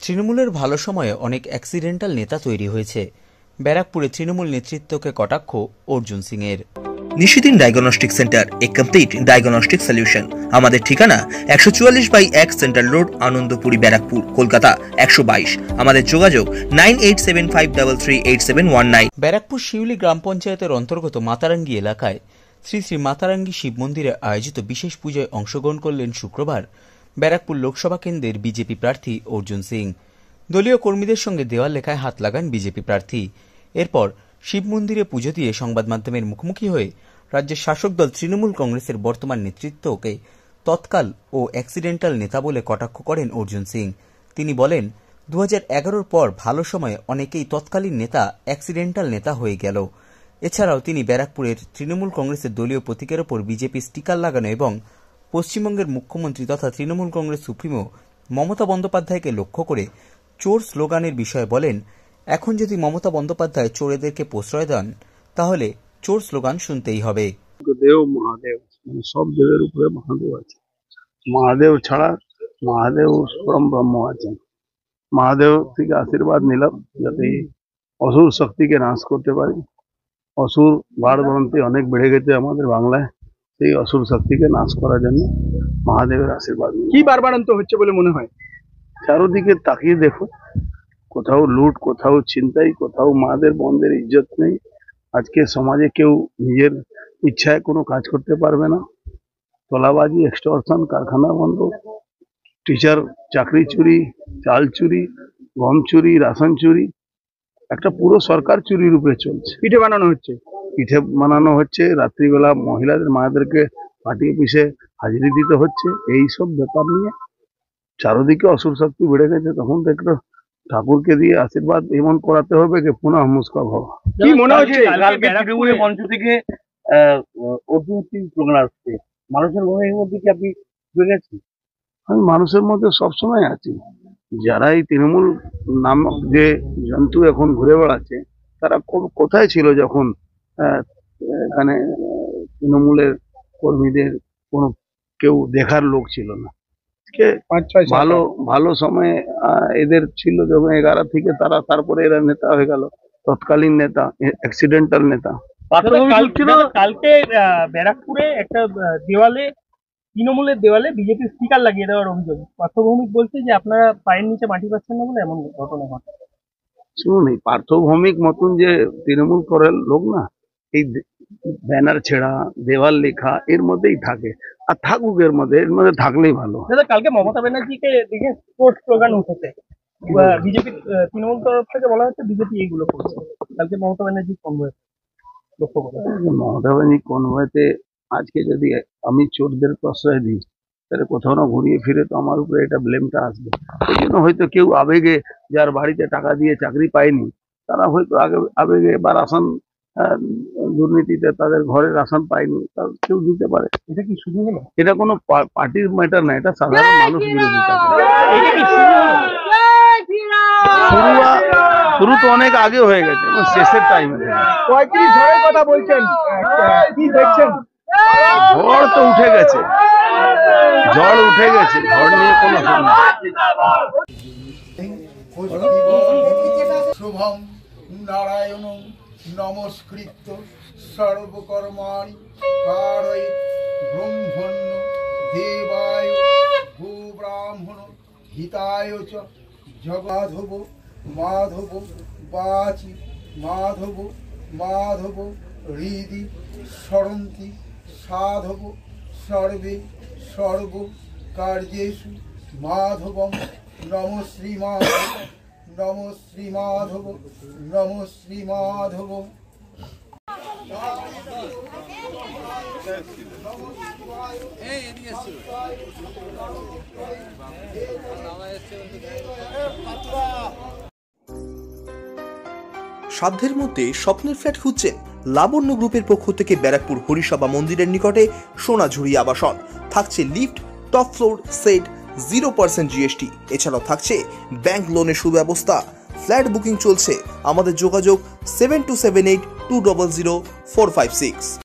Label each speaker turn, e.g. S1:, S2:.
S1: তৃণমূলের ভালো সময়ে অনেক অ্যাক্সিডেন্টাল নেতা তৈরি হয়েছে। ব্যারাকপুরে তৃণমূল নেতৃত্বকে কটাক্ষ অর্জুন সিং এর।
S2: নিশিদিন ডায়াগনস্টিক সেন্টার, এ কমপ্লিট ডায়াগনস্টিক সলিউশন। আমাদের ঠিকানা 144/1 সেন্ট্রাল রোড, আনন্দপুরি, ব্যারাকপুর, কলকাতা 122। আমাদের যোগাযোগ 9875338719।
S1: ব্যারাকপুর শিউলি গ্রাম পঞ্চায়েতের অন্তর্গত মাতারাঙ্গি এলাকায় শ্রী শ্রী মাতারাঙ্গি শিব মন্দিরে আয়োজিত বিশেষ পূজায় অংশগ্রহণ করলেন শুক্রবার ব্যারাকপুর লোকসভা কেন্দ্রের বিজেপি প্রার্থী অর্জুন সিং। দলীয় কর্মীদের সঙ্গে দেওয়াল লেখায় হাত লাগান বিজেপি প্রার্থী। এরপর শিব মন্দিরে পুজো দিয়ে সংবাদ মাধ্যমের মুখোমুখি হয়ে রাজ্যের শাসক দল তৃণমূল কংগ্রেসের বর্তমান নেতৃত্বকে তৎকাল ও অ্যাক্সিডেন্টাল নেতা বলে কটাক্ষ করেন অর্জুন সিং। তিনি বলেন, 2011-র পর ভালো সময়ে অনেকেই তৎকালীন নেতা অ্যাক্সিডেন্টাল নেতা হয়ে গেল। এছাড়াও তিনি ব্যারাকপুরের তৃণমূল কংগ্রেসের দলীয় প্রতীকের ওপর বিজেপি স্টিকার লাগানো এবং পশ্চিমবঙ্গের মুখ্যমন্ত্রী তথা তৃণমূল কংগ্রেস সুপ্রিমো মমতা বন্দ্যোপাধ্যায়কে লক্ষ্য করে চোর স্লোগানের বিষয়ে বলেন, এখন যদি মমতা বন্দ্যোপাধ্যায় চোরেদেরকে প্রশ্রয় দেন তাহলে চোর স্লোগান শুনতেই হবে।
S3: দেব মহাদেব, সব দেবের উপরে মহাদেব আছে। মহাদেব ছাড়া মহাদেব পরম ব্রহ্ম আছেন। মহাদেব থেকে আশীর্বাদ নিলাম যাতে অসুর শক্তিকে নাশ করতে পারি। অসুর বাড়বন্তি অনেক বেড়ে গেছে আমাদের বাংলায়, সেই অসুর শক্তিকে নাশ করার জন্য মহাদেবের আশীর্বাদ।
S4: কি বাড়বাড়ন্ত হচ্ছে বলে মনে হয়?
S3: চারোদিকে তাকিয়ে দেখো, কোথাও লুট, কোথাও ছিনতাই, কোথাও মাদের বন্ধের ইজ্জত নেই। আজকে সমাজে কেউ নিজের ইচ্ছায় কোনো কাজ করতে পারবে না। তোলাবাজি, এক্সটর্শন, কারখানা বন্ধ, টিচার চাকরি চুরি, চাল চুরি, গম চুরি, রাশন চুরি, একটা পুরো সরকার চুরির উপরে চলছে।
S4: পিঠে বানানো হচ্ছে,
S3: রাত্রিবেলা মহিলাদের মায়েদেরকে পার্টি অফিসে হাজিরি দিতে হচ্ছে। এই সব ব্যাপার নিয়ে চারদিকে অসুর শক্তি বেড়ে গেছে। তখন তো একটু ঠাকুরকে দিয়ে আশীর্বাদ এমন করাতে হবে যে পুনঃ মুস্কা ভাবা।
S4: কি মনে হচ্ছে
S5: তৃণমূলের মঞ্চ থেকে অর্জুন সিং স্লোগান আসছে, মানুষের মনের মধ্যে কি আপনি ঢুকে গেছেন?
S3: আমি মানুষের মধ্যে সবসময় আছি। যারা এই তৃণমূল নামক যে জন্তু এখন ঘুরে বেড়াচ্ছে, তারা কোথায় ছিল যখন এখানে তৃণমূলের কর্মীদের কোনো কেউ দেখার লোক ছিল না। ভালো সময়ে এদের ছিল যখন 11 থেকে তারপরে এরা নেতা হয়ে গেল, তৎকালীন নেতা, অ্যাক্সিডেন্টাল নেতা।
S4: কালকে ব্যারাকপুরে একটা দেওয়ালে, তৃণমূলের দেওয়ালে বিজেপি স্টিকার লাগিয়ে দেওয়ার অভিযোগ। পার্থভৌমিক বলছে যে আপনারা পায়ের নিচে মাটি পাচ্ছেন না বলে এমন ঘটনা ঘটে।
S3: শুনুন, এই পার্থভৌমিক মতন যে তৃণমূল করার লোক না, এই ব্যানার ছেড়া, দেওয়াল লেখা এর মধ্যেই থাকে। আর থাকুক, এর মধ্যে থাকলেই ভালো।
S4: কালকে মমতা ব্যানার্জিকে দেখে চোর স্লোগান উঠেছে বিজেপি, তৃণমূল তরফ থেকে বলা হচ্ছে বিজেপি এইগুলো করছে। কালকে মমতা ব্যানার্জি কনভয়ে লক্ষ্য করে,
S3: মমতা ব্যানার্জি কনভয়েতে আজকে যদি আমি চোরদের প্রশ্রয় দিই, তাহলে কোথাও না ঘুরিয়ে ফিরে তো আমার উপরে এটা ব্লেমটা আসবে। এই জন্য হয়তো কেউ আবেগে, যার বাড়িতে টাকা দিয়ে চাকরি পায়নি, তারা হয়তো আবেগে বা রাশন দুর্নীতিতে তাদের ঘরে রাশন পায়নি, কেউ দিতে পারে।
S4: এটা কি শুরু হলো?
S3: এটা কোনো পার্টির ম্যাটার না, এটা সাধারণ মানুষ বিরোধিতা। শুরু তো অনেক আগে হয়ে গেছে, শেষের টাইমে।
S4: 35 ঝড়ের কথা বলছেন, কি দেখছেন?
S3: ঝড় তো উঠে গেছে, ঝড় নিয়ে কোনো
S6: শুভম নারায়ণ নমস্কৃত্য সর্বকর্মাণি কারয়ে ব্রহ্মণ্য দেবায় গো ব্রাহ্মণ হিতায় চ জগমাধব মাধব বাচি মাধব মাধব হৃদি স্মরন্তি সাধব সর্বে সর্ব কার্যেষু মাধবম নম শ্রীমাধব নম শ্রীমাধব নম শ্রীমাধব।
S2: সাধ্যের মধ্যে স্বপ্নের ফ্ল্যাট খুঁজছেন? লাবণ্য গ্রুপের পক্ষ থেকে ব্যারাকপুর হরিসভা মন্দিরের নিকটে সোনাঝুরি আবাসন। থাকছে lift, top floor, set, 0% GST। এছাড়াও থাকছে ব্যাংক লোনের সুব্যবস্থা। ফ্ল্যাট বুকিং চলছে। আমাদের যোগাযোগ 7278200456।